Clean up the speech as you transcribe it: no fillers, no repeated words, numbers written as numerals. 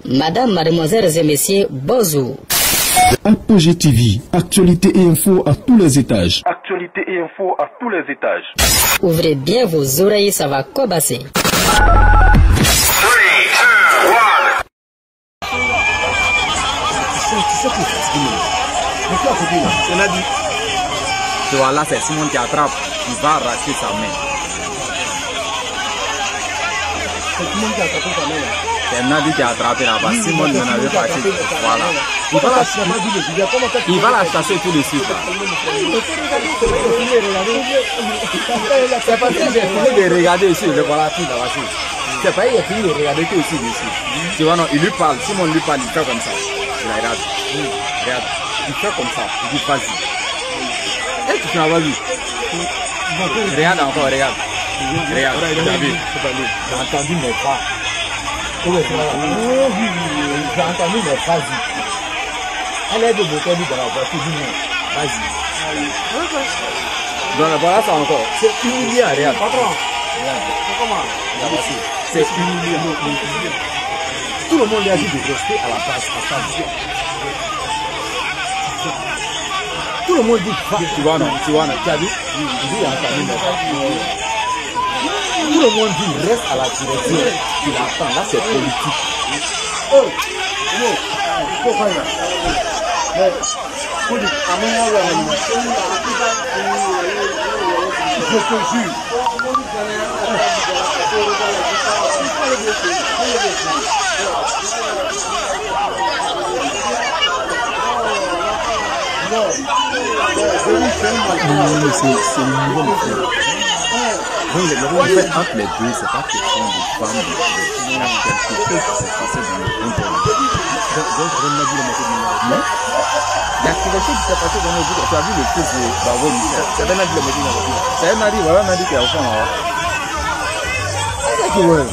Madame, mademoiselles et messieurs, bonjour. Apogée TV, actualité et info à tous les étages. Actualité et info à tous les étages. Ouvrez bien vos oreilles, ça va cobasser. 3, 2, 1. Tu vois là, c'est Simon qui attrape, il va arracher sa main. C'est Simon qui a attrapé sa main. C'est Nadi qui a attrapé là-bas. Simon ne l'avait pas fait. Voilà. Il va la chasser tout de suite. C'est parce que j'ai fini de regarder ici. Le voilà tout là-bas. C'est pas il a fini de regarder que ici. Tu vois, non, il lui parle. Simon lui parle, il fait comme ça. Il regarde. Regarde. Il fait comme ça. Il dit vas-y. Est-ce que tu n'as pas vu? Regarde encore, regarde. Regarde, tu as vu? J'ai entendu mes pas. J'ai entendu mes phrases. Elle est de beauté dans la voiture du monde. Vas-y. Donc voilà ça encore. C'est humiliant, regarde. C'est humiliant. Tout le monde lui a dit de rester à la base. Tout le monde dit, tu vois, non, tu as vu? Il dit, entendu mes phrases. Tout le monde dit reste à la direction. Il attend, là c'est politique. Je te jure. Donc, le fait entre les deux, c'est pas question de femmes, il y a quelque chose qui s'est passé dans le groupe. Donc, il y a quelque chose qui s'est passé dans le groupe. Tu as vu le fils de Bavo Michel? C'est un Nadi qui a au fond là-bas. C'est ça qui veut.